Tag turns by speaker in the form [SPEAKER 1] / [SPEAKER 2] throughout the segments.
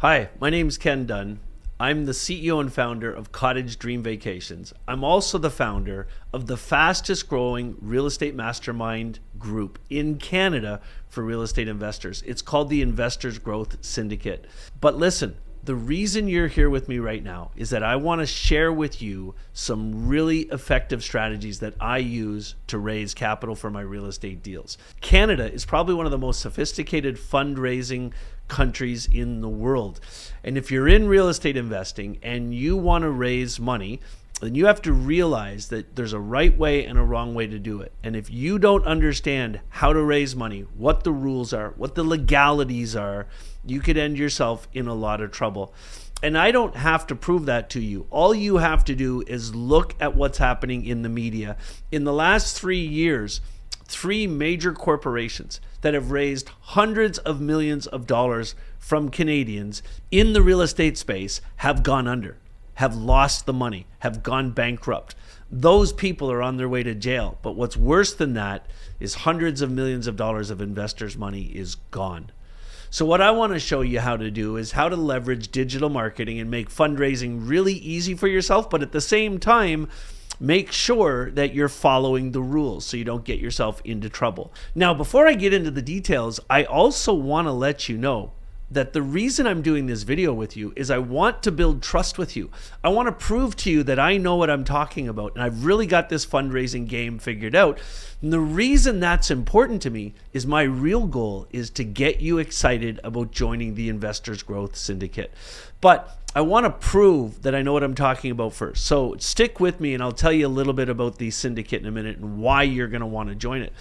[SPEAKER 1] Hi, my name's Ken Dunn. I'm the CEO and founder of Cottage Dream Vacations. I'm also the founder of the fastest growing real estate mastermind group in Canada for real estate investors. It's called the Investors Growth Syndicate. But listen, the reason you're here with me right now is that I want to share with you some really effective strategies that I use to raise capital for my real estate deals. Canada is probably one of the most sophisticated fundraising countries in the world. And if you're in real estate investing and you want to raise money, then you have to realize that there's a right way and a wrong way to do it. And if you don't understand how to raise money, what the rules are, what the legalities are, you could end yourself in a lot of trouble. And I don't have to prove that to you. All you have to do is look at what's happening in the media. In the last 3 years, 3 major corporations that have raised hundreds of millions of dollars from Canadians in the real estate space have gone under, have lost the money, have gone bankrupt. Those people are on their way to jail. But what's worse than that is hundreds of millions of dollars of investors' money is gone. So what I want to show you how to do is how to leverage digital marketing and make fundraising really easy for yourself, but at the same time, make sure that you're following the rules so you don't get yourself into trouble. Now, before I get into the details, I also want to let you know that the reason I'm doing this video with you is I want to build trust with you. I want to prove to you that I know what I'm talking about and I've really got this fundraising game figured out. And the reason that's important to me is my real goal is to get you excited about joining the Investors Growth Syndicate. But I want to prove that I know what I'm talking about first. So stick with me and I'll tell you a little bit about the syndicate in a minute and why you're going to want to join it.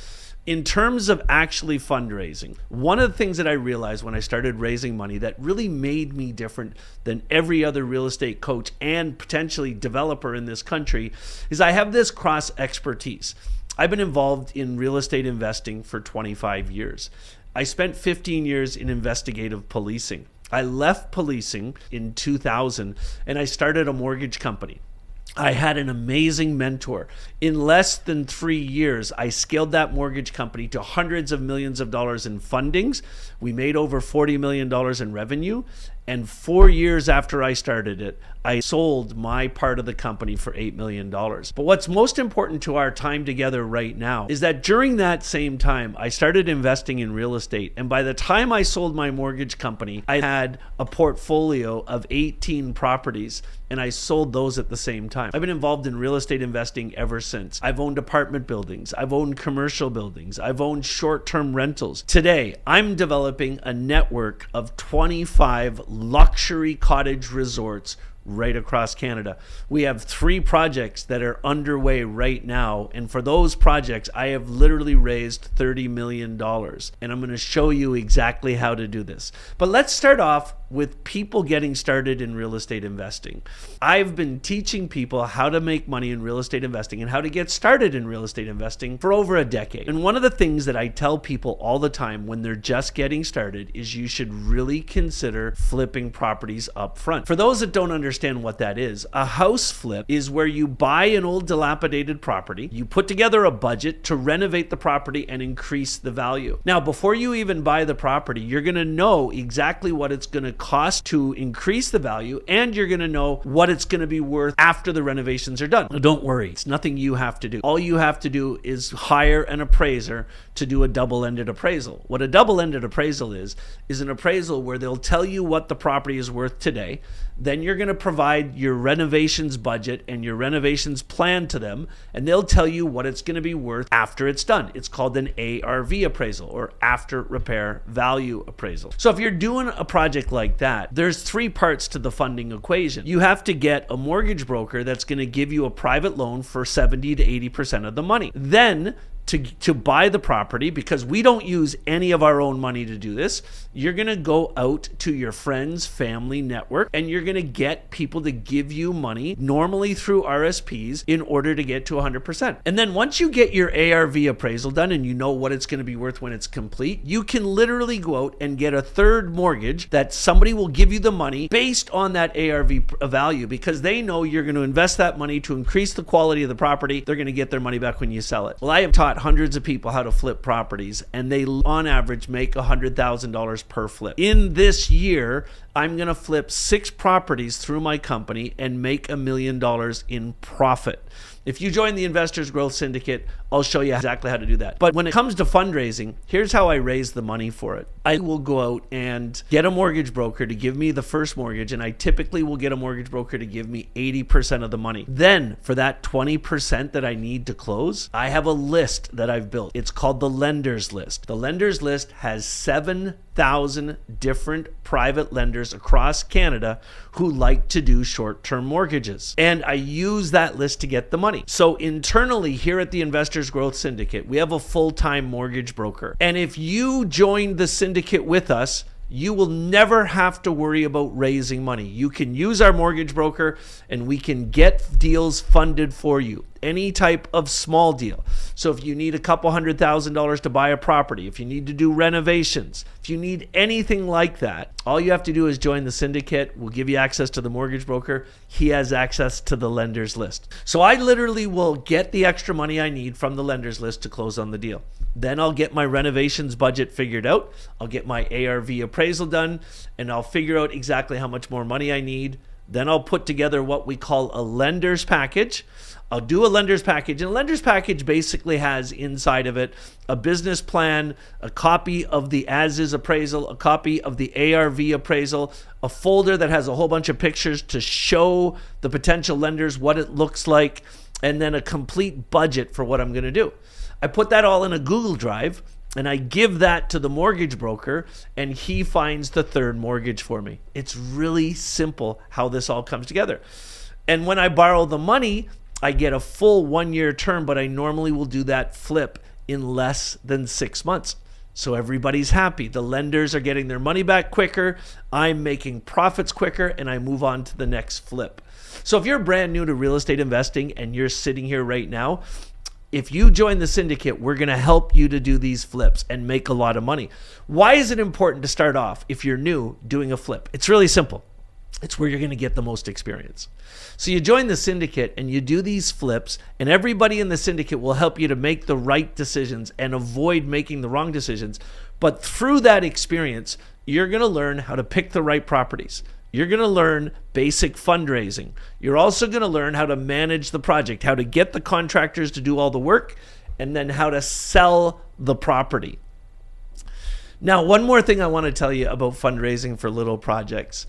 [SPEAKER 1] In terms of actually fundraising, one of the things that I realized when I started raising money that really made me different than every other real estate coach and potentially developer in this country is I have this cross expertise. I've been involved in real estate investing for 25 years. I spent 15 years in investigative policing. I left policing in 2000 and I started a mortgage company. I had an amazing mentor. In less than 3 years, I scaled that mortgage company to hundreds of millions of dollars in fundings. We made over $40 million in revenue. And 4 years after I started it, I sold my part of the company for $8 million. But what's most important to our time together right now is that during that same time, I started investing in real estate. And by the time I sold my mortgage company, I had a portfolio of 18 properties and I sold those at the same time. I've been involved in real estate investing ever since. I've owned apartment buildings. I've owned commercial buildings. I've owned short-term rentals. Today, I'm developing a network of 25 luxury cottage resorts right across Canada. We have 3 projects that are underway right now. And for those projects, I have literally raised $30 million. And I'm going to show you exactly how to do this. But let's start off with people getting started in real estate investing. I've been teaching people how to make money in real estate investing and how to get started in real estate investing for over a decade. And one of the things that I tell people all the time when they're just getting started is you should really consider flipping properties up front. For those that don't understand what that is, a house flip is where you buy an old dilapidated property, you put together a budget to renovate the property and increase the value. Now, before you even buy the property, you're going to know exactly what it's going to cost to increase the value, and you're going to know what it's going to be worth after the renovations are done. Now, don't worry, it's nothing you have to do. All you have to do is hire an appraiser to do a double-ended appraisal. What a double-ended appraisal is an appraisal where they'll tell you what the property is worth today. Then you're going to provide your renovations budget and your renovations plan to them, and they'll tell you what it's going to be worth after it's done. It's called an ARV appraisal, or after repair value appraisal. So if you're doing a project like that, there's 3 parts to the funding equation. You have to get a mortgage broker that's going to give you a private loan for 70 to 80% of the money. Then to buy the property, because we don't use any of our own money to do this, you're going to go out to your friends, family network, and you're going to get people to give you money, normally through RSPs, in order to get to 100%. And then once you get your ARV appraisal done and you know what it's going to be worth when it's complete, you can literally go out and get a third mortgage that somebody will give you the money based on that ARV value, because they know you're going to invest that money to increase the quality of the property. They're going to get their money back when you sell it. Well, I have taught taught hundreds of people how to flip properties, and they on average make $100,000 per flip. In this year, I'm going to flip 6 properties through my company and make $1 million in profit. If you join the Investors Growth Syndicate, I'll show you exactly how to do that. But when it comes to fundraising, here's how I raise the money for it. I will go out and get a mortgage broker to give me the first mortgage, and I typically will get a mortgage broker to give me 80% of the money. Then for that 20% that I need to close, I have a list that I've built. It's called the Lenders List. The Lenders List has 7,000 different private lenders across Canada who like to do short-term mortgages. And I use that list to get the money. So internally here at the Investors Growth Syndicate, we have a full-time mortgage broker. And if you join the syndicate with us, you will never have to worry about raising money. You can use our mortgage broker and we can get deals funded for you. Any type of small deal. So if you need a couple $100,000 to buy a property, if you need to do renovations, if you need anything like that, all you have to do is join the syndicate. We'll give you access to the mortgage broker. He has access to the lenders list. So I literally will get the extra money I need from the lenders list to close on the deal. Then I'll get my renovations budget figured out. I'll get my ARV appraisal done, and I'll figure out exactly how much more money I need. Then I'll put together what we call a lender's package. I'll do a lender's package, and a lender's package basically has inside of it a business plan, a copy of the as-is appraisal, a copy of the ARV appraisal, a folder that has a whole bunch of pictures to show the potential lenders what it looks like, and then a complete budget for what I'm going to do. I put that all in a Google Drive, and I give that to the mortgage broker, and he finds the third mortgage for me. It's really simple how this all comes together. And when I borrow the money, I get a full 1-year term, but I normally will do that flip in less than 6 months. So everybody's happy. The lenders are getting their money back quicker. I'm making profits quicker, and I move on to the next flip. So if you're brand new to real estate investing and you're sitting here right now, if you join the syndicate, we're going to help you to do these flips and make a lot of money. Why is it important to start off, if you're new, doing a flip? It's really simple. It's where you're going to get the most experience. So you join the syndicate and you do these flips, and everybody in the syndicate will help you to make the right decisions and avoid making the wrong decisions. But through that experience, you're going to learn how to pick the right properties. You're going to learn basic fundraising. You're also going to learn how to manage the project, how to get the contractors to do all the work, and then how to sell the property. Now, one more thing I want to tell you about fundraising for little projects.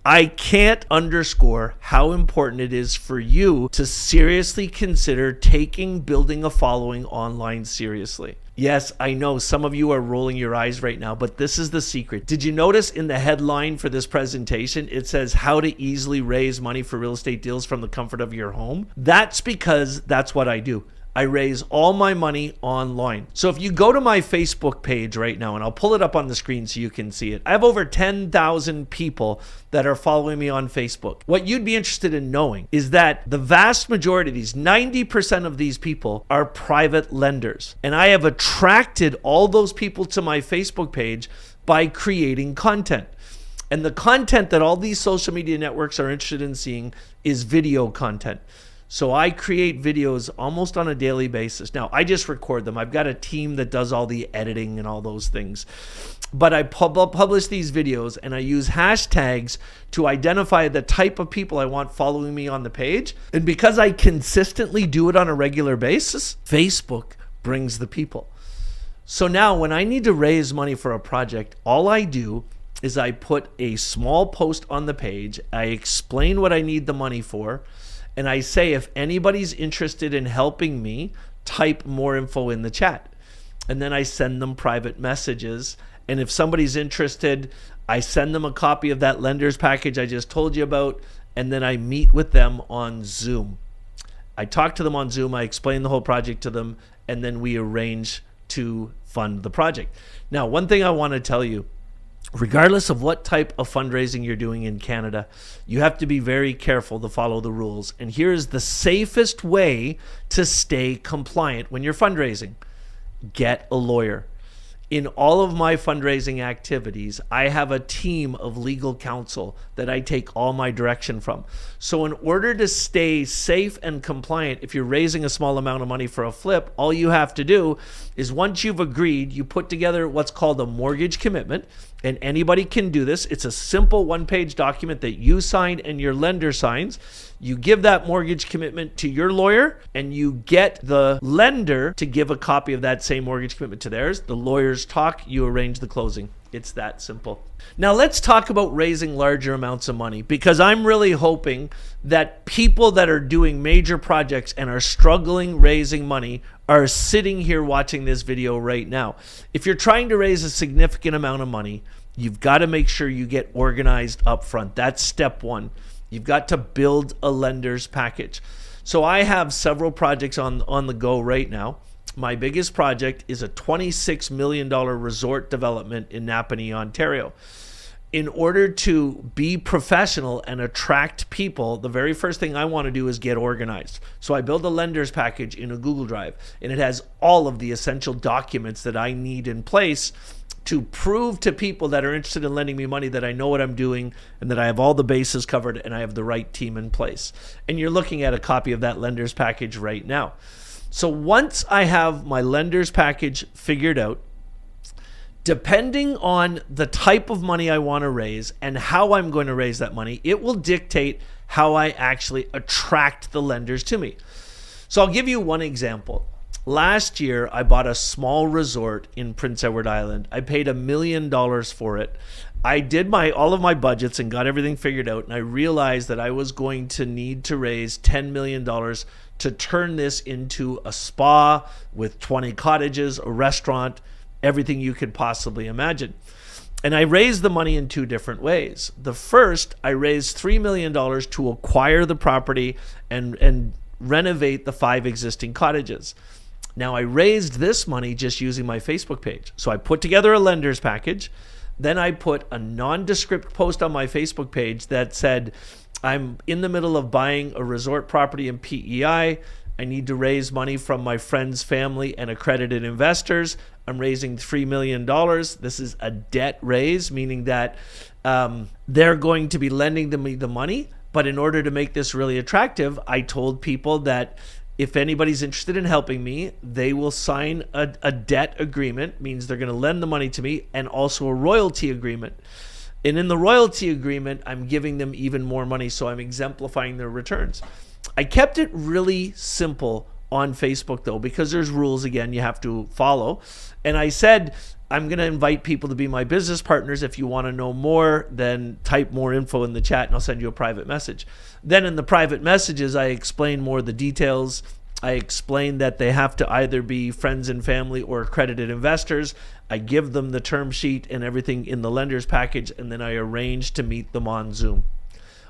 [SPEAKER 1] I can't underscore how important it is for you to seriously consider taking building a following online seriously. Yes, I know some of you are rolling your eyes right now, but this is the secret. Did you notice in the headline for this presentation, it says how to easily raise money for real estate deals from the comfort of your home? That's because that's what I do. I raise all my money online. So if you go to my Facebook page right now, and I'll pull it up on the screen so you can see it, I have over 10,000 people that are following me on Facebook. What you'd be interested in knowing is that the vast majority of these, 90% of these people are private lenders. And I have attracted all those people to my Facebook page by creating content. And the content that all these social media networks are interested in seeing is video content. So I create videos almost on a daily basis. Now, I just record them. I've got a team that does all the editing and all those things. But I publish these videos, and I use hashtags to identify the type of people I want following me on the page. And because I consistently do it on a regular basis, Facebook brings the people. So now when I need to raise money for a project, all I do is I put a small post on the page. I explain what I need the money for. And I say, if anybody's interested in helping me, type more info in the chat. And then I send them private messages. And if somebody's interested, I send them a copy of that lender's package I just told you about. And then I meet with them on Zoom. I talk to them on Zoom. I explain the whole project to them. And then we arrange to fund the project. Now, one thing I want to tell you, regardless of what type of fundraising you're doing in Canada, you have to be very careful to follow the rules. And here's the safest way to stay compliant when you're fundraising. Get a lawyer. In all of my fundraising activities, I have a team of legal counsel that I take all my direction from. So in order to stay safe and compliant, if you're raising a small amount of money for a flip, all you have to do is once you've agreed, you put together what's called a mortgage commitment, and anybody can do this. It's a simple one-page document that you sign and your lender signs. You give that mortgage commitment to your lawyer, and you get the lender to give a copy of that same mortgage commitment to theirs. The lawyers talk, you arrange the closing. It's that simple. Now let's talk about raising larger amounts of money, because I'm really hoping that people that are doing major projects and are struggling raising money are sitting here watching this video right now. If you're trying to raise a significant amount of money, you've got to make sure you get organized up front. That's step one. You've got to build a lender's package. So I have several projects on the go right now. My biggest project is a $26 million resort development in Napanee, Ontario. In order to be professional and attract people, the very first thing I want to do is get organized. So I build a lender's package in a Google Drive, and it has all of the essential documents that I need in place to prove to people that are interested in lending me money that I know what I'm doing and that I have all the bases covered and I have the right team in place. And you're looking at a copy of that lender's package right now. So once I have my lender's package figured out, depending on the type of money I want to raise and how I'm going to raise that money, it will dictate how I actually attract the lenders to me. So I'll give you one example. Last year, I bought a small resort in Prince Edward Island. I paid $1 million for it. I did all of my budgets and got everything figured out, and I realized that I was going to need to raise $10 million to turn this into a spa with 20 cottages, a restaurant, everything you could possibly imagine. And I raised the money in two different ways. The first, I raised $3 million to acquire the property and renovate the 5 existing cottages. Now, I raised this money just using my Facebook page. So I put together a lender's package. Then I put a nondescript post on my Facebook page that said, I'm in the middle of buying a resort property in PEI. I need to raise money from my friends, family, and accredited investors. I'm raising $3 million. This is a debt raise, meaning that they're going to be lending me the money. But in order to make this really attractive, I told people that if anybody's interested in helping me, they will sign a debt agreement, means they're going to lend the money to me, and also a royalty agreement. And in the royalty agreement, I'm giving them even more money, so I'm exemplifying their returns. I kept it really simple on Facebook, though, because there's rules, again, you have to follow. And I said, I'm going to invite people to be my business partners. If you want to know more, then type more info in the chat and I'll send you a private message. Then in the private messages, I explain more of the details. I explain that they have to either be friends and family or accredited investors. I give them the term sheet and everything in the lender's package, and then I arrange to meet them on Zoom.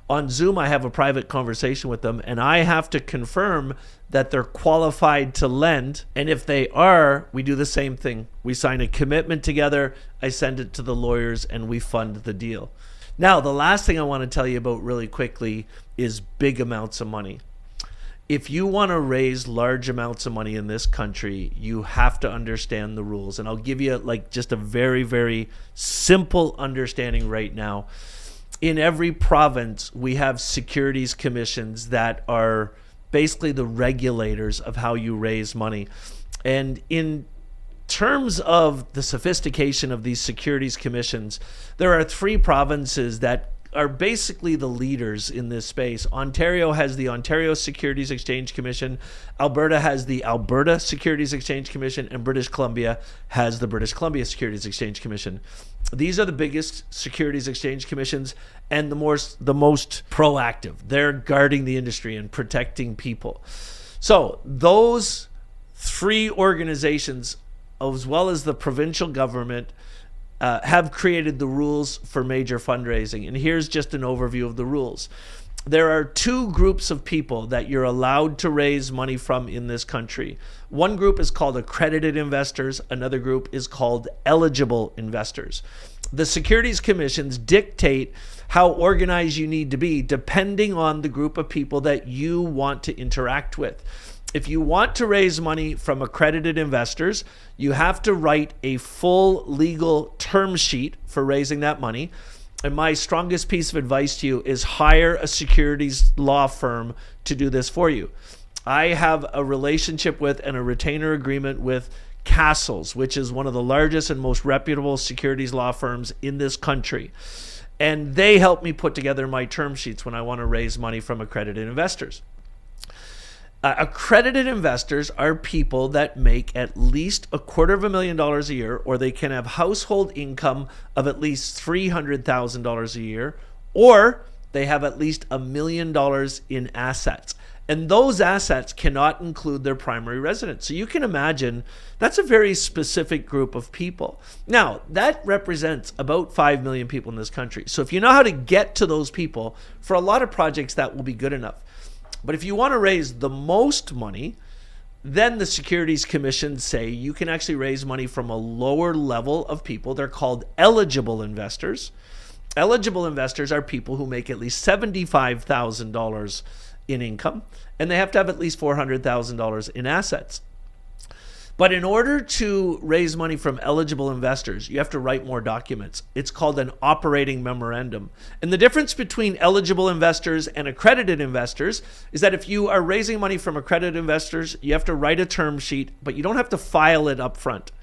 [SPEAKER 1] On Zoom, I have a private conversation with them, and I have to confirm that they're qualified to lend. And if they are, we do the same thing. We sign a commitment together, I send it to the lawyers, and we fund the deal. Now, the last thing I want to tell you about really quickly is big amounts of money. If you want to raise large amounts of money in this country, you have to understand the rules. And I'll give you just a very, very simple understanding right now. In every province, we have securities commissions that are basically the regulators of how you raise money. And in terms of the sophistication of these securities commissions, there are 3 provinces that are basically the leaders in this space. Ontario has the Ontario Securities Exchange Commission, Alberta has the Alberta Securities Exchange Commission, and British Columbia has the British Columbia Securities Exchange Commission. These are the biggest securities exchange commissions and the most proactive. They're guarding the industry and protecting people. So those 3 organizations, as well as the provincial government, have created the rules for major fundraising. And here's just an overview of the rules. There are 2 groups of people that you're allowed to raise money from in this country. One group is called accredited investors. Another group is called eligible investors. The securities commissions dictate how organized you need to be depending on the group of people that you want to interact with. If you want to raise money from accredited investors, you have to write a full legal term sheet for raising that money. And my strongest piece of advice to you is hire a securities law firm to do this for you. I have a relationship with and a retainer agreement with Castles, which is one of the largest and most reputable securities law firms in this country. And they help me put together my term sheets when I want to raise money from accredited investors. Accredited investors are people that make at least $250,000 a year, or they can have household income of at least $300,000 a year, or they have at least $1 million in assets. And those assets cannot include their primary residence. So you can imagine that's a very specific group of people. Now, that represents about 5 million people in this country. So if you know how to get to those people, for a lot of projects, that will be good enough. But if you want to raise the most money, then the securities commissions say you can actually raise money from a lower level of people. They're called eligible investors. Eligible investors are people who make at least $75,000 in income, and they have to have at least $400,000 in assets. But in order to raise money from eligible investors, you have to write more documents. It's called an operating memorandum. And the difference between eligible investors and accredited investors is that if you are raising money from accredited investors, you have to write a term sheet, but you don't have to file it up front.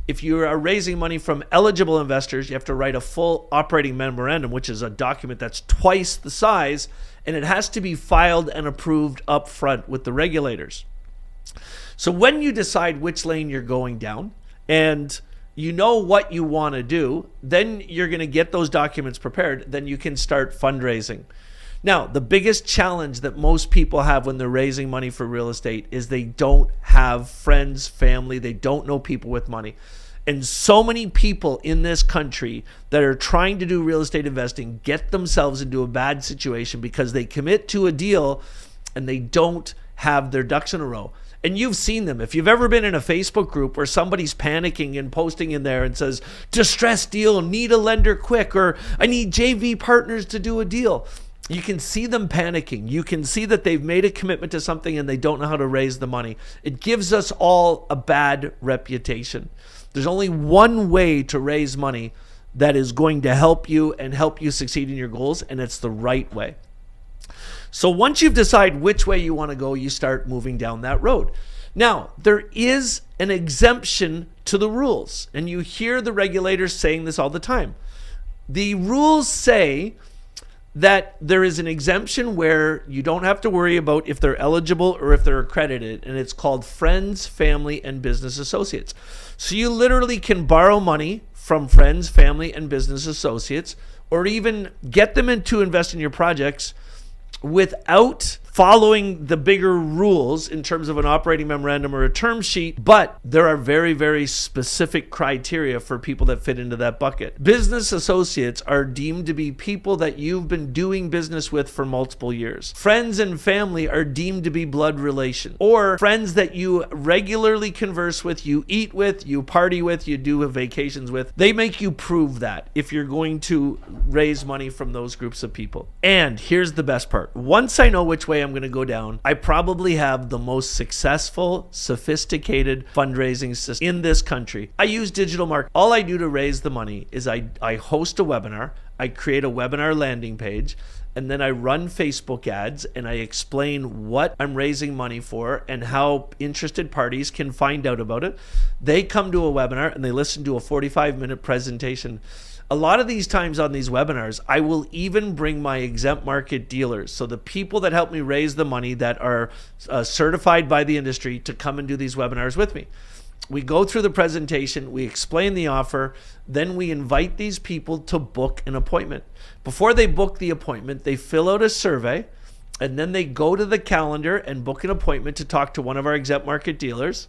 [SPEAKER 1] If you are raising money from eligible investors, you have to write a full operating memorandum, which is a document that's twice the size, and it has to be filed and approved up front with the regulators. So when you decide which lane you're going down and you know what you want to do, then you're going to get those documents prepared. Then you can start fundraising. Now, the biggest challenge that most people have when they're raising money for real estate is they don't have friends, family, they don't know people with money. And so many people in this country that are trying to do real estate investing get themselves into a bad situation because they commit to a deal and they don't have their ducks in a row. And you've seen them. If you've ever been in a Facebook group where somebody's panicking and posting in there and says, distressed deal, need a lender quick, or I need JV partners to do a deal. You can see them panicking. You can see that they've made a commitment to something and they don't know how to raise the money. It gives us all a bad reputation. There's only one way to raise money that is going to help you and help you succeed in your goals, and it's the right way. So once you've decided which way you want to go, you start moving down that road. Now, there is an exemption to the rules, and you hear the regulators saying this all the time. The rules say that there is an exemption where you don't have to worry about if they're eligible or if they're accredited, and it's called friends, family, and business associates. So you literally can borrow money from friends, family, and business associates, or even get them to invest in your projects without following the bigger rules in terms of an operating memorandum or a term sheet, but there are very, very specific criteria for people that fit into that bucket. Business associates are deemed to be people that you've been doing business with for multiple years. Friends and family are deemed to be blood relation, or friends that you regularly converse with, you eat with, you party with, you do vacations with. They make you prove that if you're going to raise money from those groups of people. And here's the best part. Once I know which way I'm going to go down, I probably have the most successful, sophisticated fundraising system in this country. I use digital marketing. All I do to raise the money is I host a webinar, I create a webinar landing page, and then I run Facebook ads and I explain what I'm raising money for and how interested parties can find out about it. They come to a webinar and they listen to a 45-minute presentation. A lot of these times on these webinars, I will even bring my exempt market dealers, so the people that help me raise the money that are certified by the industry, to come and do these webinars with me. We go through the presentation, we explain the offer, then we invite these people to book an appointment. Before they book the appointment, they fill out a survey, and then they go to the calendar and book an appointment to talk to one of our exempt market dealers.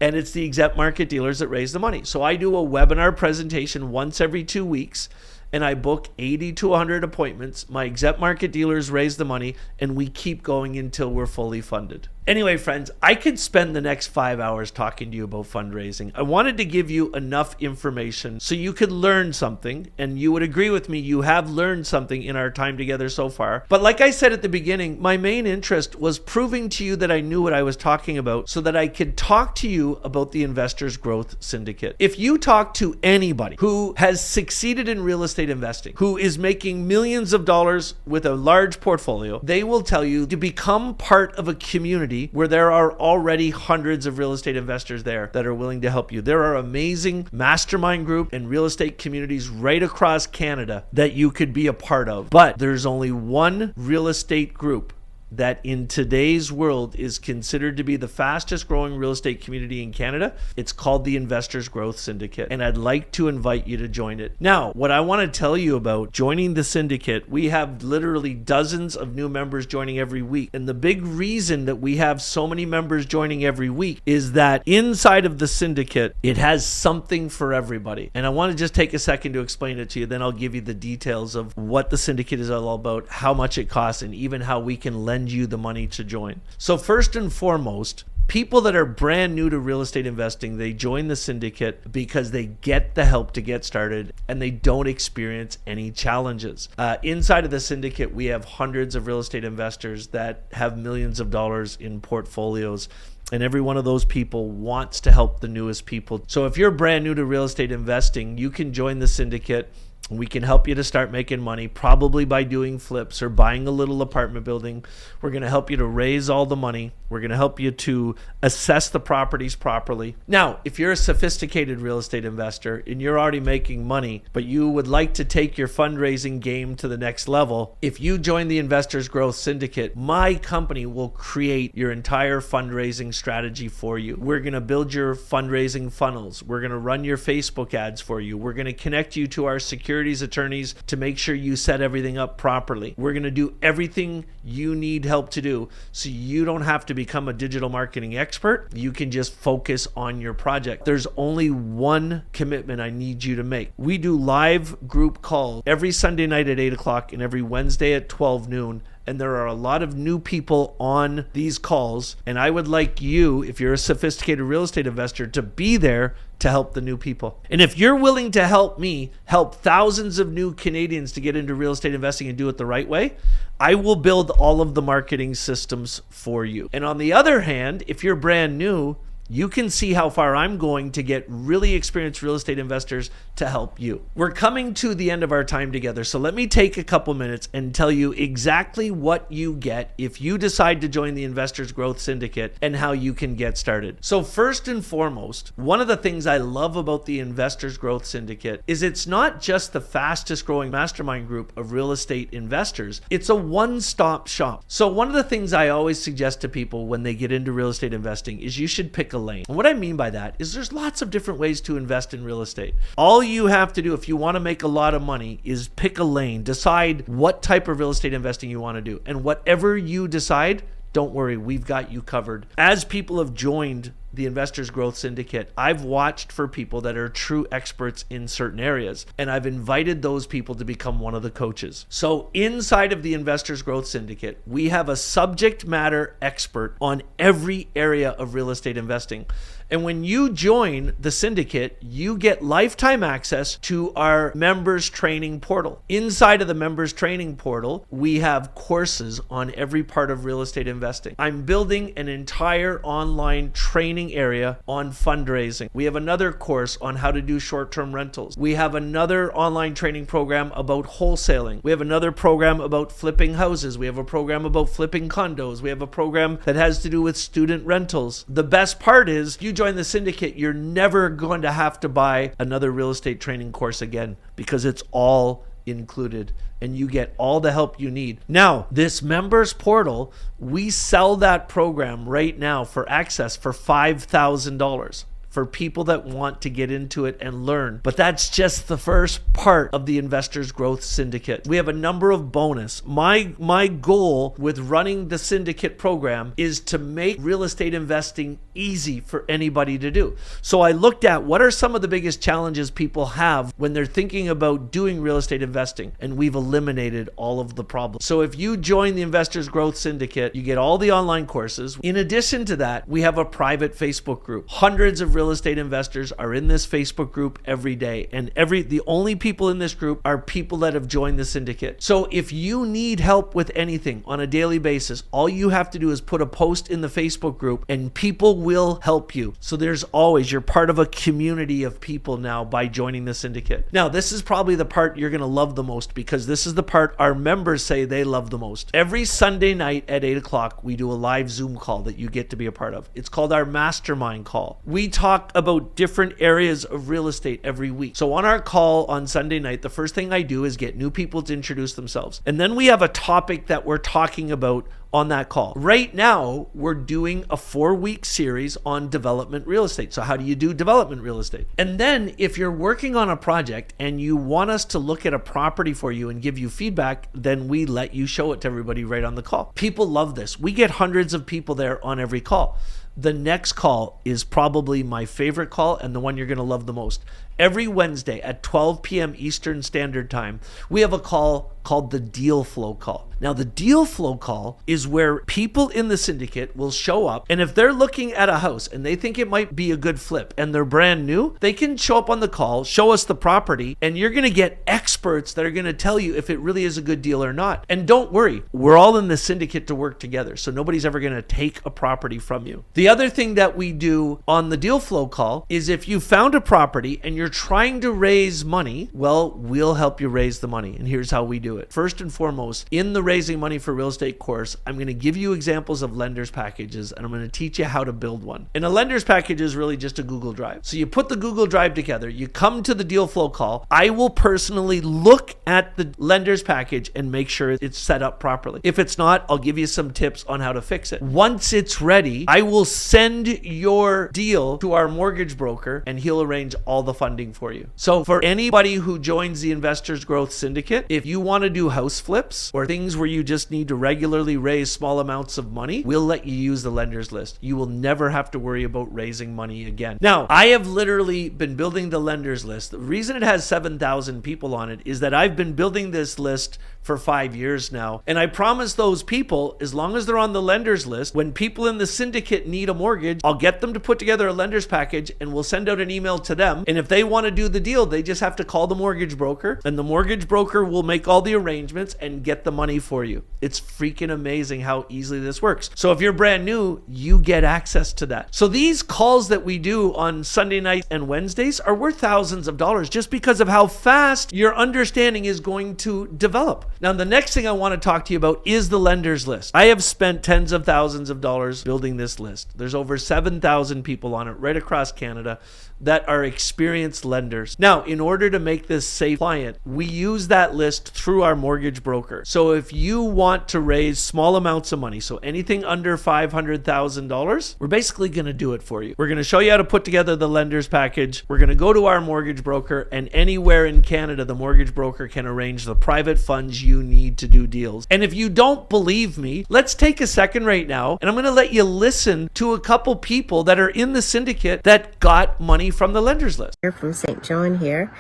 [SPEAKER 1] And it's the exempt market dealers that raise the money. So I do a webinar presentation once every 2 weeks, and I book 80 to 100 appointments. My exempt market dealers raise the money, and we keep going until we're fully funded. Anyway, friends, I could spend the next 5 hours talking to you about fundraising. I wanted to give you enough information so you could learn something, and you would agree with me, you have learned something in our time together so far. But like I said at the beginning, my main interest was proving to you that I knew what I was talking about so that I could talk to you about the Investors Growth Syndicate. If you talk to anybody who has succeeded in real estate investing, who is making millions of dollars with a large portfolio, they will tell you to become part of a community where there are already hundreds of real estate investors there that are willing to help you. There are amazing mastermind group and real estate communities right across Canada that you could be a part of. But there's only one real estate group that in today's world is considered to be the fastest growing real estate community in Canada. It's called the Investors Growth Syndicate, and I'd like to invite you to join it. Now, what I want to tell you about joining the syndicate, we have literally dozens of new members joining every week. And the big reason that we have so many members joining every week is that inside of the syndicate, it has something for everybody. And I want to just take a second to explain it to you, then I'll give you the details of what the syndicate is all about, how much it costs, and even how we can lend you the money to join. So first and foremost, people that are brand new to real estate investing, they join the syndicate because they get the help to get started and they don't experience any challenges. Inside of the syndicate, we have hundreds of real estate investors that have millions of dollars in portfolios. And every one of those people wants to help the newest people. So if you're brand new to real estate investing, you can join the syndicate. We can help you to start making money, probably by doing flips or buying a little apartment building. We're going to help you to raise all the money. We're going to help you to assess the properties properly. Now, if you're a sophisticated real estate investor and you're already making money, but you would like to take your fundraising game to the next level, if you join the Investors Growth Syndicate, my company will create your entire fundraising strategy for you. We're going to build your fundraising funnels. We're going to run your Facebook ads for you. We're going to connect you to our securities attorneys to make sure you set everything up properly. We're going to do everything you need help to do so you don't have to become a digital marketing expert. You can just focus on your project. There's only one commitment I need you to make. We do live group calls every Sunday night at 8 o'clock and every Wednesday at 12 noon. And there are a lot of new people on these calls. And I would like you, if you're a sophisticated real estate investor, to be there to help the new people. And if you're willing to help me help thousands of new Canadians to get into real estate investing and do it the right way, I will build all of the marketing systems for you. And on the other hand, if you're brand new, you can see how far I'm going to get really experienced real estate investors to help you. We're coming to the end of our time together, so let me take a couple minutes and tell you exactly what you get if you decide to join the Investors Growth Syndicate and how you can get started. So first and foremost, one of the things I love about the Investors Growth Syndicate is it's not just the fastest growing mastermind group of real estate investors, it's a one-stop shop. So one of the things I always suggest to people when they get into real estate investing is you should pick a lane. And what I mean by that is there's lots of different ways to invest in real estate. All you have to do if you want to make a lot of money is pick a lane, decide what type of real estate investing you want to do. And whatever you decide, don't worry, we've got you covered. As people have joined the Investors Growth Syndicate, I've watched for people that are true experts in certain areas, and I've invited those people to become one of the coaches. So inside of the Investors Growth Syndicate, we have a subject matter expert on every area of real estate investing. And when you join the syndicate, you get lifetime access to our members training portal. Inside of the members training portal, we have courses on every part of real estate investing. I'm building an entire online training area on fundraising. We have another course on how to do short-term rentals. We have another online training program about wholesaling. We have another program about flipping houses. We have a program about flipping condos. We have a program that has to do with student rentals. The best part is you join the syndicate, you're never going to have to buy another real estate training course again because it's all included and you get all the help you need. Now, this members portal, we sell that program right now for access for $5,000. for people that want to get into it and learn. But that's just the first part of the Investors Growth Syndicate. We have a number of bonus. My goal with running the syndicate program is to make real estate investing easy for anybody to do. So I looked at what are some of the biggest challenges people have when they're thinking about doing real estate investing, and we've eliminated all of the problems. So if you join the Investors Growth Syndicate, you get all the online courses. In addition to that, we have a private Facebook group. Hundreds of real estate investors are in this Facebook group every day, and the only people in this group are people that have joined the syndicate. So if you need help with anything on a daily basis, all you have to do is put a post in the Facebook group and people will help you. So you're part of a community of people now by joining the syndicate. Now, this is probably the part you're going to love the most, because this is the part our members say they love the most. Every Sunday night at 8 o'clock, we do a live Zoom call that you get to be a part of. It's called our mastermind call. We talk about different areas of real estate every week. So on our call on Sunday night, the first thing I do is get new people to introduce themselves. And then we have a topic that we're talking about on that call. Right now, we're doing a 4-week series on development real estate. So how do you do development real estate? And then if you're working on a project and you want us to look at a property for you and give you feedback, then we let you show it to everybody right on the call. People love this. We get hundreds of people there on every call. The next call is probably my favorite call and the one you're going to love the most. Every Wednesday at 12 p.m. Eastern Standard Time, we have a call called the Deal Flow Call. Now, the Deal Flow Call is where people in the syndicate will show up, and if they're looking at a house and they think it might be a good flip and they're brand new, they can show up on the call, show us the property, and you're going to get experts that are going to tell you if it really is a good deal or not. And don't worry, we're all in the syndicate to work together, so nobody's ever going to take a property from you. The other thing that we do on the Deal Flow Call is if you found a property and you're trying to raise money, well, we'll help you raise the money. And here's how we do it. First and foremost, in the Raising Money for Real Estate course, I'm going to give you examples of lenders packages, and I'm going to teach you how to build one. And a lenders package is really just a Google Drive. So you put the Google Drive together, you come to the Deal Flow Call. I will personally look at the lenders package and make sure it's set up properly. If it's not, I'll give you some tips on how to fix it. Once it's ready, I will send your deal to our mortgage broker and he'll arrange all the funding for you. So for anybody who joins the Investors Growth Syndicate, if you want to do house flips or things where you just need to regularly raise small amounts of money, we'll let you use the lenders list. You will never have to worry about raising money again. Now, I have literally been building the lenders list. The reason it has 7,000 people on it is that I've been building this list for 5 years now. And I promise those people, as long as they're on the lenders list, when people in the syndicate need a mortgage, I'll get them to put together a lenders package and we'll send out an email to them. And if they want to do the deal, they just have to call the mortgage broker, and the mortgage broker will make all the arrangements and get the money for you. It's freaking amazing how easily this works. So if you're brand new, you get access to that. So these calls that we do on Sunday nights and Wednesdays are worth thousands of dollars just because of how fast your understanding is going to develop. Now, the next thing I want to talk to you about is the lenders list. I have spent tens of thousands of dollars building this list. There's over 7,000 people on it right across Canada that are experienced lenders. Now, in order to make this safe client, we use that list through our mortgage broker. So if you want to raise small amounts of money, so anything under $500,000, we're basically going to do it for you. We're going to show you how to put together the lenders package. We're going to go to our mortgage broker, and anywhere in Canada, the mortgage broker can arrange the private funds you need to do deals. And if you don't believe me, let's take a second right now, and I'm going to let you listen to a couple people that are in the syndicate that got money from the lenders list.
[SPEAKER 2] Here from St. John here.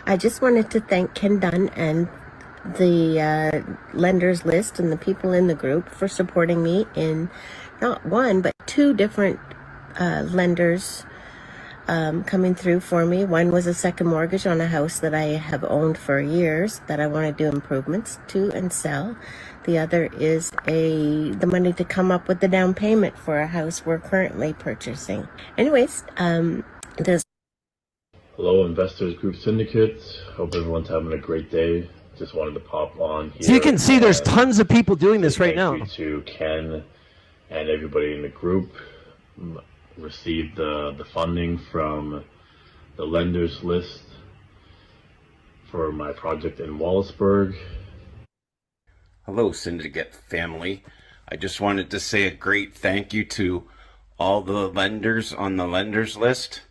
[SPEAKER 2] I just wanted to thank Ken Dunn and the lenders list and the people in the group for supporting me in not one but two different lenders coming through for me. One was a second mortgage on a house that I have owned for years that I want to do improvements to and sell. The other is the money to come up with the down payment for a house we're currently purchasing. Anyways,
[SPEAKER 3] Hello, Investors Group Syndicate. Hope everyone's having a great day. Just wanted to pop on here.
[SPEAKER 4] So you can see there's tons of people doing this right now.
[SPEAKER 3] Thank you to Ken and everybody in the group. Received the funding from the lenders list for my project in Wallaceburg.
[SPEAKER 5] Hello, Syndicate family. I just wanted to say a great thank you to all the lenders on the lenders list.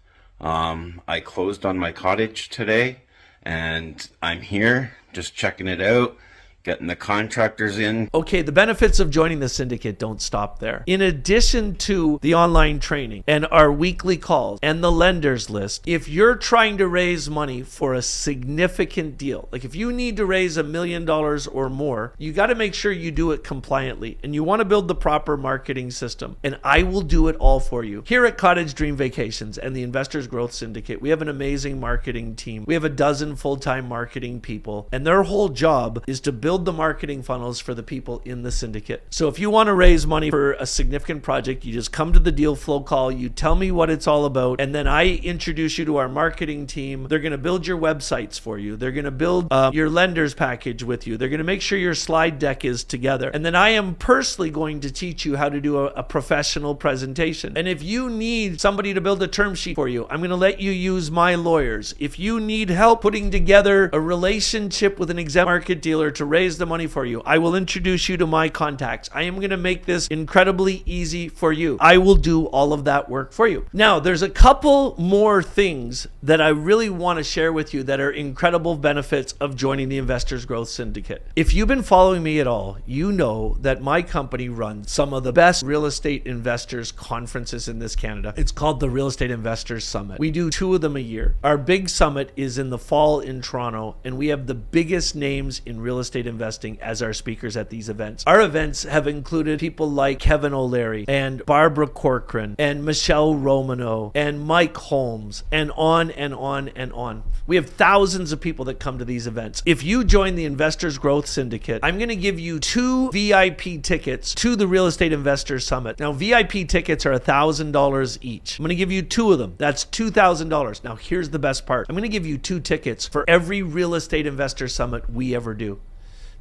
[SPEAKER 5] I closed on my cottage today, and I'm here just checking it out, getting the contractors in.
[SPEAKER 1] Okay, the benefits of joining the syndicate don't stop there. In addition to the online training and our weekly calls and the lenders list, if you're trying to raise money for a significant deal, like if you need to raise $1 million or more, you got to make sure you do it compliantly, and you want to build the proper marketing system, and I will do it all for you. Here at Cottage Dream Vacations and the Investors Growth Syndicate, we have an amazing marketing team. We have a dozen full-time marketing people, and their whole job is to build the marketing funnels for the people in the syndicate. So if you want to raise money for a significant project, you just come to the deal flow call, you tell me what it's all about, and then I introduce you to our marketing team. They're going to build your websites for you. They're going to build your lenders package with you. They're going to make sure your slide deck is together. And then I am personally going to teach you how to do a professional presentation. And if you need somebody to build a term sheet for you, I'm going to let you use my lawyers. If you need help putting together a relationship with an exempt market dealer to raise the money for you, I will introduce you to my contacts. I am going to make this incredibly easy for you. I will do all of that work for you. Now, there's a couple more things that I really want to share with you that are incredible benefits of joining the Investors Growth Syndicate. If you've been following me at all, you know that my company runs some of the best real estate investors conferences in this Canada. It's called the Real Estate Investors Summit. We do 2 of them a year. Our big summit is in the fall in Toronto, and we have the biggest names in real estate investing as our speakers at these events. Our events have included people like Kevin O'Leary and Barbara Corcoran and Michelle Romano and Mike Holmes and on and on and on. We have thousands of people that come to these events. If you join the Investors Growth Syndicate, I'm going to give you 2 VIP tickets to the Real Estate Investors Summit. Now, VIP tickets are $1,000 each. I'm going to give you 2 of them. That's $2,000. Now, here's the best part. I'm going to give you 2 tickets for every Real Estate Investor Summit we ever do.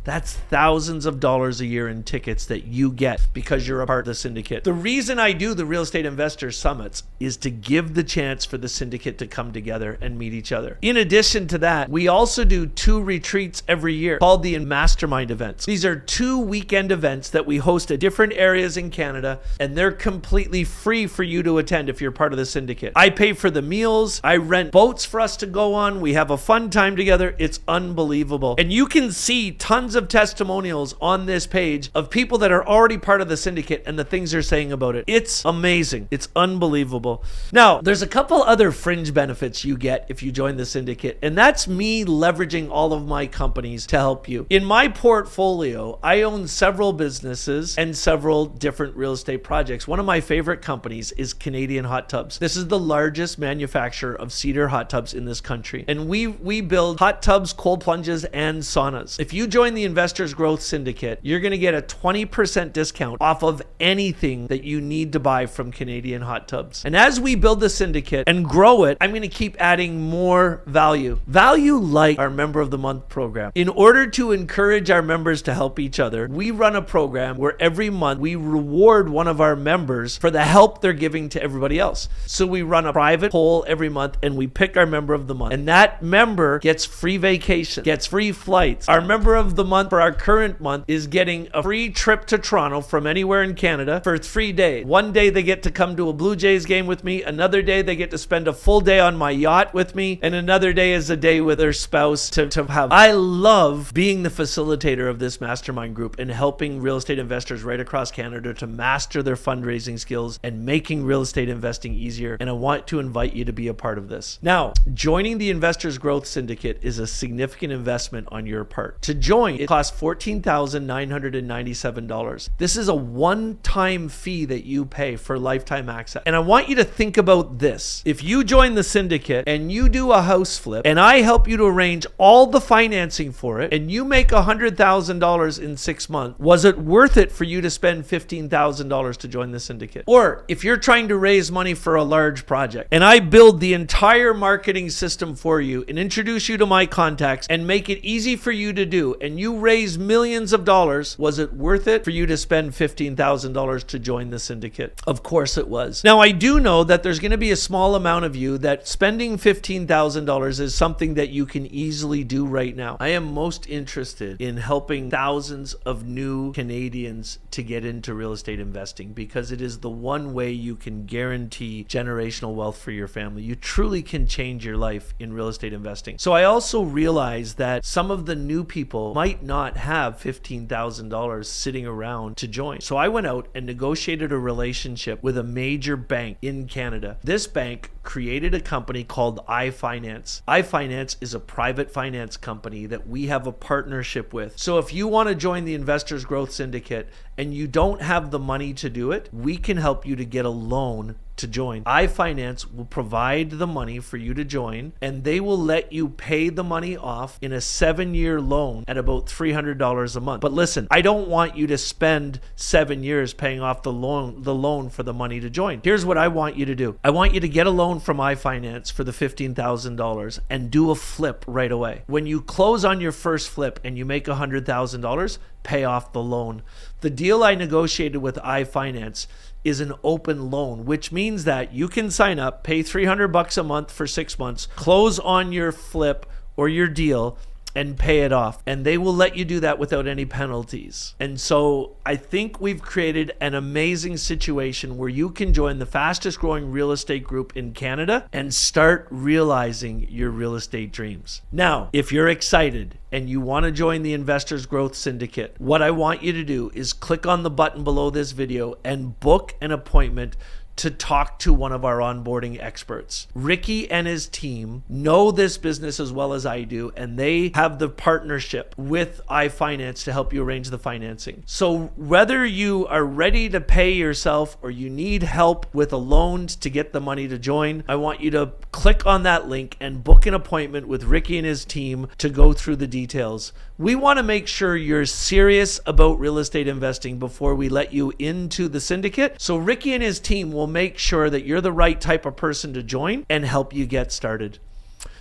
[SPEAKER 1] That's thousands of dollars a year in tickets that you get because you're a part of the syndicate. The reason I do the Real Estate Investors Summits is to give the chance for the syndicate to come together and meet each other. In addition to that, we also do 2 retreats every year called the Mastermind events. These are 2 weekend events that we host at different areas in Canada, and they're completely free for you to attend if you're part of the syndicate. I pay for the meals. I rent boats for us to go on. We have a fun time together. It's unbelievable. And you can see tons of testimonials on this page of people that are already part of the syndicate and the things they're saying about it. It's amazing. It's unbelievable. Now, there's a couple other fringe benefits you get if you join the syndicate, and that's me leveraging all of my companies to help you. In my portfolio, I own several businesses and several different real estate projects. One of my favorite companies is Canadian Hot Tubs. This is the largest manufacturer of cedar hot tubs in this country, and we build hot tubs, cold plunges, and saunas. If you join the Investors Growth Syndicate, you're going to get a 20% discount off of anything that you need to buy from Canadian Hot Tubs. And as we build the syndicate and grow it, I'm going to keep adding more value. Value like our Member of the Month program. In order to encourage our members to help each other, we run a program where every month we reward one of our members for the help they're giving to everybody else. So we run a private poll every month and we pick our Member of the Month. And that member gets free vacation, gets free flights. Our Member of the Month for our current month is getting a free trip to Toronto from anywhere in Canada for 3 days. One day they get to come to a Blue Jays game with me. Another day they get to spend a full day on my yacht with me. And another day is a day with their spouse to have. I love being the facilitator of this mastermind group and helping real estate investors right across Canada to master their fundraising skills and making real estate investing easier. And I want to invite you to be a part of this. Now, joining the Investors Growth Syndicate is a significant investment on your part. To join, it costs $14,997. This is a one-time fee that you pay for lifetime access. And I want you to think about this. If you join the syndicate and you do a house flip and I help you to arrange all the financing for it and you make $100,000 in 6 months, was it worth it for you to spend $15,000 to join the syndicate? Or if you're trying to raise money for a large project and I build the entire marketing system for you and introduce you to my contacts and make it easy for you to do, and you you raise millions of dollars, was it worth it for you to spend $15,000 to join the syndicate? Of course it was. Now, I do know that there's going to be a small amount of you that spending $15,000 is something that you can easily do right now. I am most interested in helping thousands of new Canadians to get into real estate investing because it is the one way you can guarantee generational wealth for your family. You truly can change your life in real estate investing. So I also realize that some of the new people might not have $15,000 sitting around to join. So I went out and negotiated a relationship with a major bank in Canada. This bank created a company called iFinance. iFinance is a private finance company that we have a partnership with. So if you want to join the Investors Growth Syndicate and you don't have the money to do it, we can help you to get a loan to join. iFinance will provide the money for you to join, and they will let you pay the money off in a 7-year loan at about $300 a month. But listen, I don't want you to spend 7 years paying off the loan for the money to join. Here's what I want you to do. I want you to get a loan from iFinance for the $15,000 and do a flip right away. When you close on your first flip and you make $100,000, pay off the loan. The deal I negotiated with iFinance is an open loan, which means that you can sign up, pay $300 a month for 6 months, close on your flip or your deal, and pay it off. And they will let you do that without any penalties. And so I think we've created an amazing situation where you can join the fastest growing real estate group in Canada and start realizing your real estate dreams. Now, if you're excited and you want to join the Investors Growth Syndicate, what I want you to do is click on the button below this video and book an appointment to talk to one of our onboarding experts. Ricky and his team know this business as well as I do, and they have the partnership with iFinance to help you arrange the financing. So whether you are ready to pay yourself or you need help with a loan to get the money to join, I want you to click on that link and book an appointment with Ricky and his team to go through the details. We want to make sure you're serious about real estate investing before we let you into the syndicate. So Ricky and his team will make sure that you're the right type of person to join and help you get started.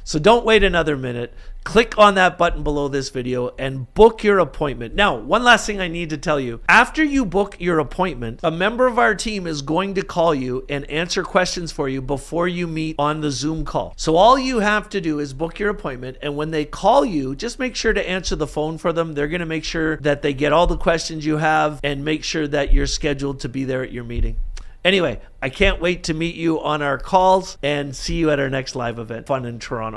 [SPEAKER 1] So don't wait another minute. Click on that button below this video and book your appointment. Now, one last thing I need to tell you. After you book your appointment, a member of our team is going to call you and answer questions for you before you meet on the Zoom call. So all you have to do is book your appointment, and when they call you, just make sure to answer the phone for them. They're going to make sure that they get all the questions you have and make sure that you're scheduled to be there at your meeting. Anyway, I can't wait to meet you on our calls and see you at our next live event, Fun in Toronto.